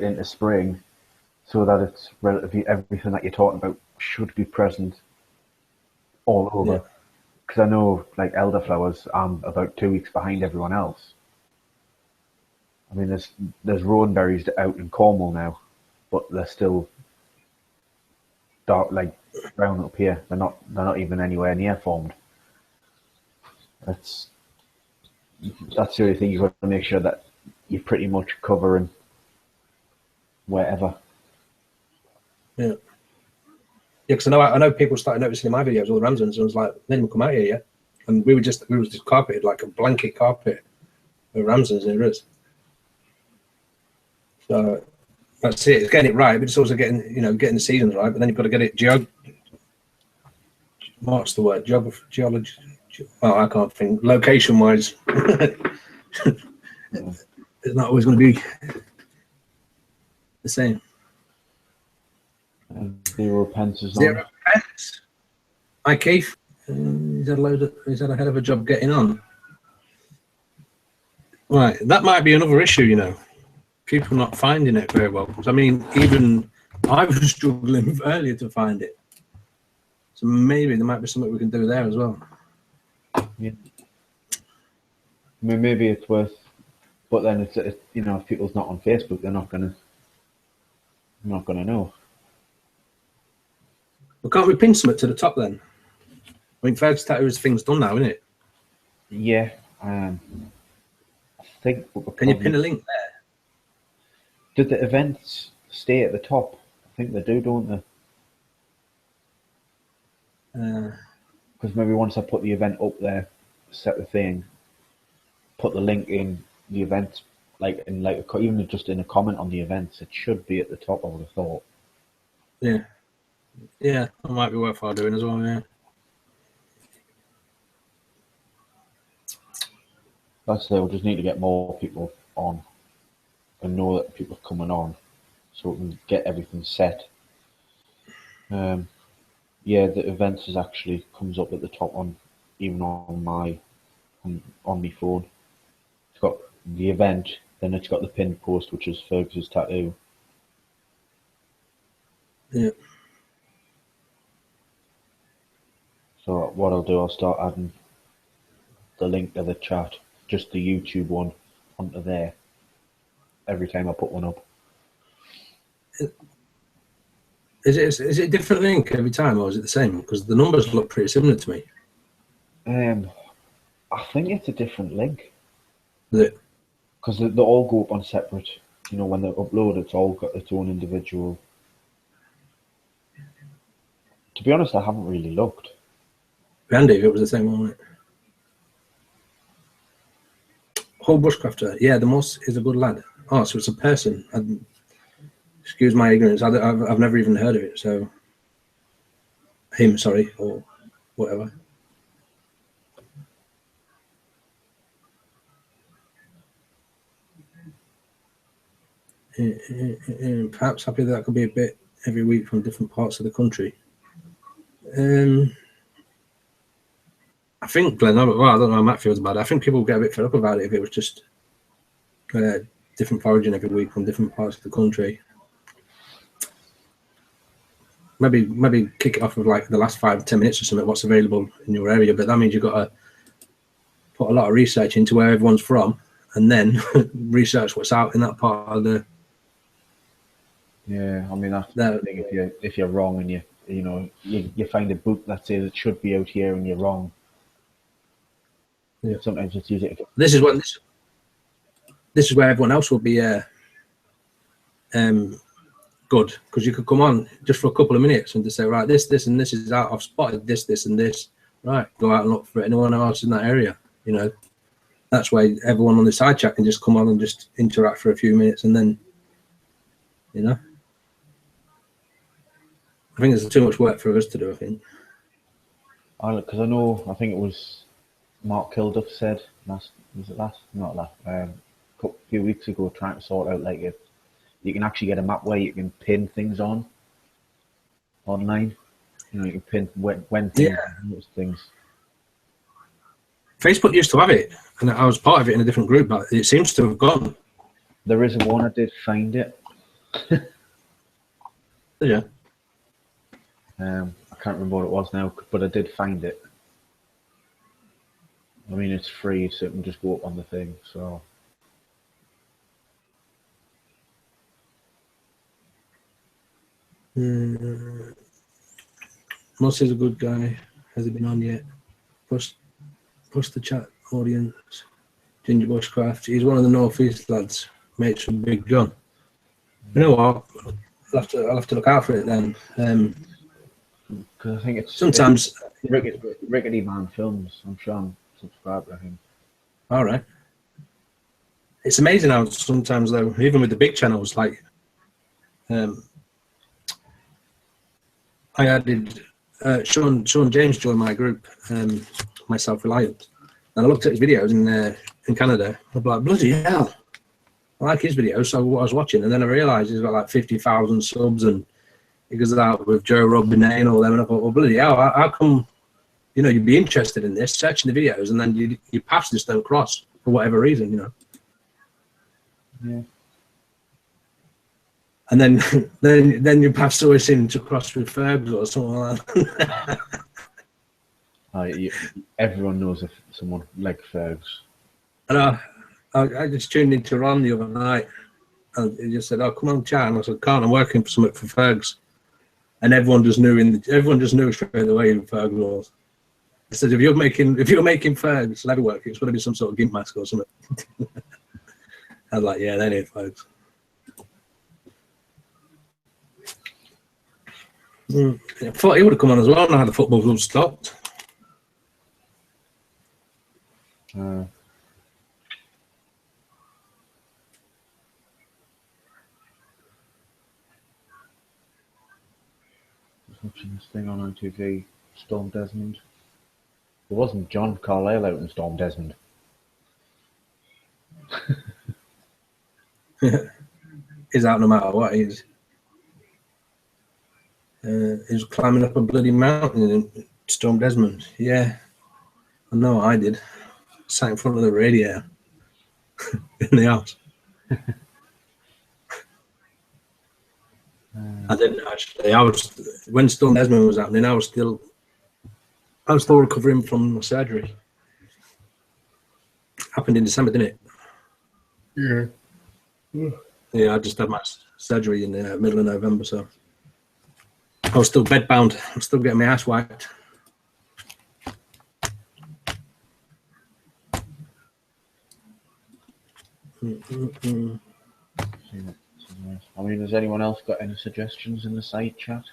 into spring, so that it's relatively everything that you're talking about should be present all over. Because I know, like elderflowers, I'm about 2 weeks behind everyone else. I mean, there's rowanberries out in Cornwall now, but they're still dark, like brown up here. They're not even anywhere near formed. That's the only thing you've got to make sure that you're pretty much covering wherever. Yeah. Yeah, because I know people started noticing in my videos all the ramsons, and I was like, they didn't come out here yet. And we were just carpeted like a blanket carpet with ramsons in it. So that's it. It's getting it right, but it's also getting the seasons right. But then you've got to get it what's the word? Geology. Oh, I can't think. Location wise, it's not always going to be the same. Zero pence is Zero pence. Hi, Keith. He's had a hell of a job getting on. Right, that might be another issue, People not finding it very well. I mean, even I was struggling earlier to find it. So maybe there might be something we can do there as well. Yeah. I mean, maybe it's worth, but then it's if people's not on Facebook, they're not gonna know. Well, can't we pin something to the top then? I mean, Ferg's Tattoo's thing's done now, isn't it? Yeah. I think. Can you pin a link there? Did the events stay at the top? I think they do, don't they? Because maybe once I put the event up there, set the thing, put the link in the event, even just in a comment on the events, it should be at the top, I would have thought. Yeah. Yeah, that might be worthwhile doing as well, yeah. That's it, we'll just need to get more people on and know that people are coming on so we can get everything set. Yeah, the events actually comes up at the top on my phone. It's got the event, then it's got the pinned post, which is Fergus's tattoo. Yeah. So what I'll do, I'll start adding the link to the chat, just the YouTube one, onto there every time I put one up. Is it a different link every time, or is it the same? Because the numbers look pretty similar to me. I think it's a different link. Is it? Because they all go up on separate. When they're uploaded, it's all got its own individual. To be honest, I haven't really looked. Handy if it was the same one, wasn't it? Whole bushcrafter. Yeah, the Moss is a good lad. Oh, so it's a person. Excuse my ignorance. I've never even heard of it. So him, sorry, or whatever. Perhaps happy that could be a bit every week from different parts of the country. I think, Glenn, I don't know how Matt feels about it. I think people would get a bit fed up about it if it was just different foraging every week from different parts of the country. Maybe kick it off with like the last 5-10 minutes or something, what's available in your area, but that means you've got to put a lot of research into where everyone's from and then research what's out in that part of the... Yeah, I mean, that's the thing. If you're wrong and you find a book that says it should be out here and you're wrong. Yeah. Sometimes it's easy. This is where everyone else will be good, because you could come on just for a couple of minutes and just say, right, this and this is out. I've spotted this and this. Right, go out and look for anyone else in that area. That's why everyone on the side chat can just come on and just interact for a few minutes, and then I think there's too much work for us to do, I think. Because I know, I think it was Mark Kilduff said a few weeks ago, trying to sort out like if you can actually get a map where you can pin things online. You know, you can pin when things, those things. Facebook used to have it, and I was part of it in a different group, but it seems to have gone. There is one, I did find it. Yeah. I can't remember what it was now, but I did find it. I mean, it's free, so it can just go up on the thing. So. Moss is a good guy. Has he been on yet? Post the chat audience. Ginger Bushcraft. He's one of the North East lads. Mates from Big John. You know what? I'll have to look out for it then. Because I think it's sometimes Rickety Man Films. I'm sure I'm subscribed to him. All right. It's amazing how sometimes though, even with the big channels, like I added Sean James joined my group, my Self-Reliant, and I looked at his videos in Canada. I'm like, bloody hell, I like his videos. So what I was watching, and then I realised he's got like 50,000 subs, and he goes out with Joe Rogan and all them. And I thought, well, bloody hell, how come, you know, you'd be interested in this, searching the videos, and then your paths just don't cross for whatever reason, you know. Yeah. And then your paths always seem to cross with Fergs or something like that. Everyone knows if someone like Fergs. And I just tuned into Ron the other night, and he just said, "Oh, come on, chat." And I said, "Can't, I'm working for something for Fergs." And everyone just knew straight away who Fergs was. He said, if you're making Fergs leather work, it's got to be some sort of gimp mask or something. I was like, yeah, they need Fergs. I thought he would have come on as well. Now the football club stopped. Watching this thing on MTV, Storm Desmond. It wasn't John Carlisle out in Storm Desmond. He's out no matter what. He's climbing up a bloody mountain in Storm Desmond. Yeah, I know I did. Sat in front of the radio in the house. I didn't actually. When Storm Desmond was happening, I was still recovering from my surgery. Happened in December, didn't it? Yeah. Yeah, I just had my surgery in the middle of November, so I was still bedbound. I'm still getting my ass wiped. I mean, has anyone else got any suggestions in the side chat?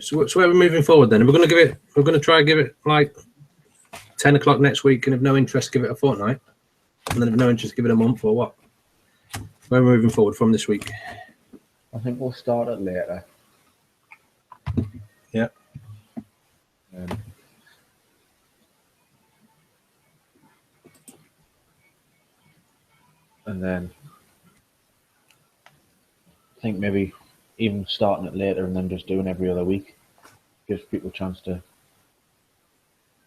So where we're moving forward then? We're going to try and give it like 10 o'clock next week, and if no interest, give it a fortnight, and then if no interest, give it a month, or what? Where we're moving forward from this week? I think we'll start it later. Yeah. And then I think maybe even starting it later and then just doing every other week gives people a chance to,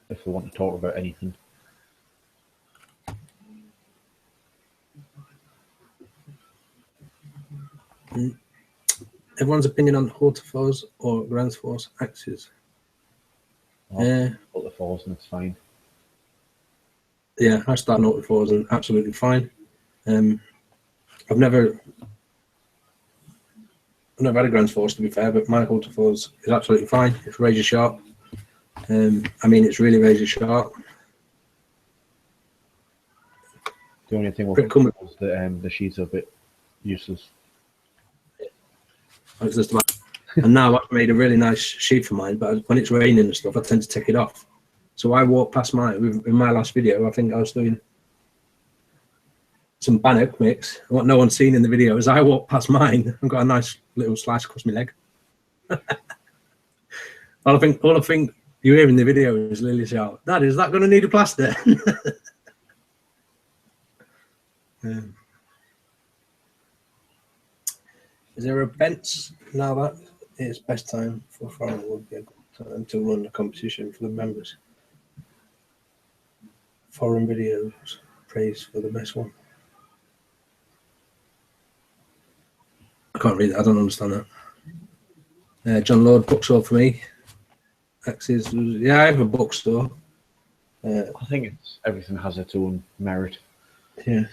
if they want to talk about anything. Everyone's opinion on Hortiforce or Grand Force axes? Yeah. Hortiforce and it's fine. Yeah, I started Hortiforce and absolutely fine. I've never had a Grand Force, to be fair, but my Hortiforce is absolutely fine. It's razor sharp. I mean, it's really razor sharp. The only thing was that the sheets are a bit useless. It's just about, and now I've made a really nice sheet for mine, but when it's raining and stuff, I tend to take it off So I walked past in my last video. I think I was doing some bannock mix. What no one's seen in the video is I walked past mine and got a nice little slice across my leg. all I think you hear in the video is Lily shout, "Dad, is that going to need a plaster?" Is there events now that it's best time for foreign would be a good time to run a competition for the members? Foreign videos, praise for the best one. I can't read it. I don't understand that. John Lord, bookstore for me. Axis, yeah, I have a bookstore. I think everything has its own merit. Yeah,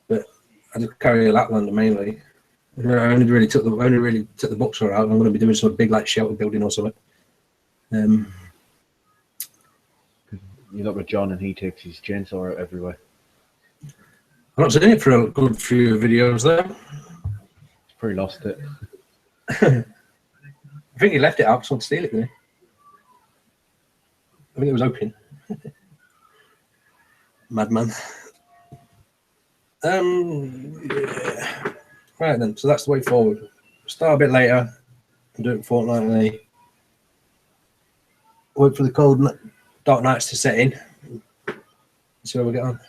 but I just carry a Laplander mainly. I only really took the bookstore out. I'm going to be doing some big like shelter building or something. You look at John and he takes his chainsaw out everywhere. I'm not seen it for a good few videos there. He's probably lost it. I think he left it out, someone to steal it, didn't he? I think it was open. Madman. Yeah. Right then, so that's the way forward. Start a bit later and do it fortnightly. Wait for the cold, dark nights to set in. See how we get on.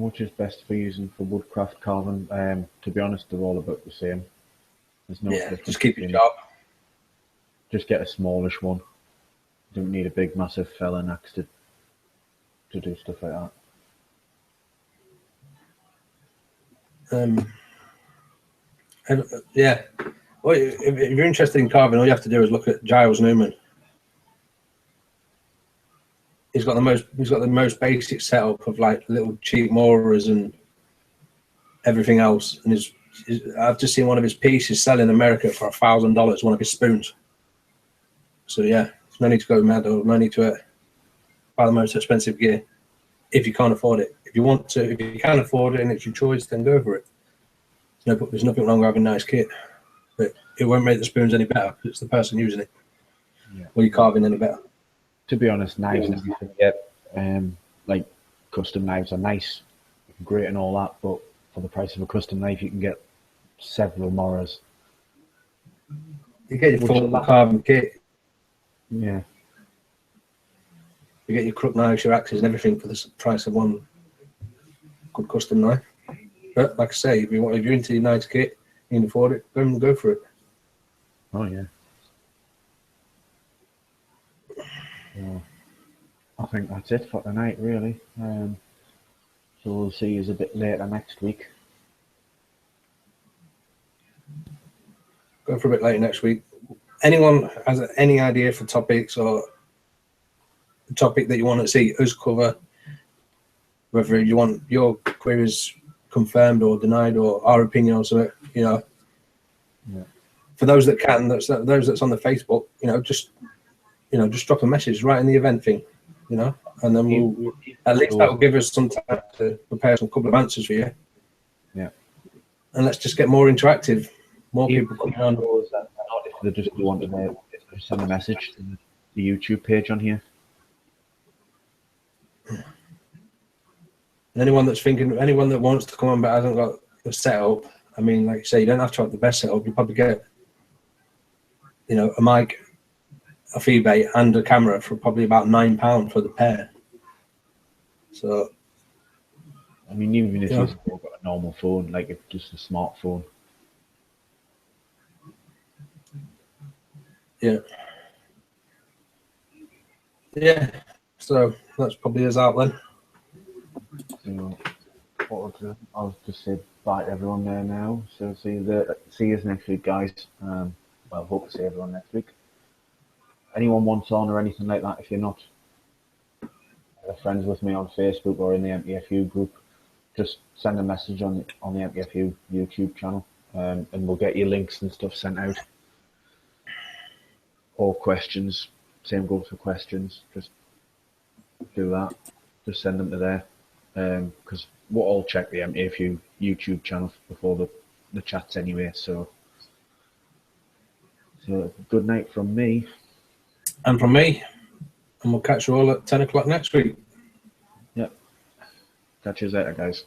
Which is best for using for woodcraft carving? To be honest, they're all about the same. There's no difference. Just keep it sharp. Just get a smallish one. You don't need a big, massive felling axe to do stuff like that. Yeah. Well, if you're interested in carving, all you have to do is look at Giles Newman. He's got the most basic setup of like little cheap moorers and everything else. And I've just seen one of his pieces sell in America for $1,000. One of his spoons. So yeah, there's no need to go mad or no need to buy the most expensive gear if you can't afford it. If you want to, if you can afford it and it's your choice, then go for it. There's nothing wrong with having a nice kit, but it won't make the spoons any better. It's the person using it. Yeah. Or you're carving any better. To be honest, knives and everything, like custom knives are nice, great and all that, but for the price of a custom knife, you can get several Moras. You get your full carbon kit. Yeah. You get your crook knives, your axes, and everything for the price of one good custom knife. But like I say, if you're into your nice kit, you can afford it, go for it. Oh yeah. Yeah. I think that's it for tonight, really. So we'll see you a bit later next week. Go for a bit later next week. Anyone has any idea for topics or a topic that you want to see us cover, whether you want your queries confirmed or denied or our opinion or something, Yeah. For those that can, those that's on the Facebook, just drop a message right in the event thing, and then we'll at least that will give us some time to prepare some couple of answers for you. Yeah. And let's just get more interactive, more people coming on. If they just want to send a message to the YouTube page on here. And anyone that wants to come on but hasn't got the setup, I mean, like you say, you don't have to have the best setup. You probably get, a mic, off eBay, and a camera for probably about £9 for the pair. So, I mean, even if you've got a normal phone, like just a smartphone. Yeah. Yeah. So that's probably us out then. I'll just say bye to everyone there now. So see you next week, guys. Hope to see everyone next week. Anyone wants on or anything like that, if you're not friends with me on Facebook or in the MTFU group, just send a message on the MTFU YouTube channel, and we'll get you links and stuff sent out. Or questions, same goes for questions. Just do that. Just send them to there, because we'll all check the MTFU YouTube channel before the chats anyway. So good night from me. And from me, and we'll catch you all at 10 o'clock next week. Yep. Catch you later, guys.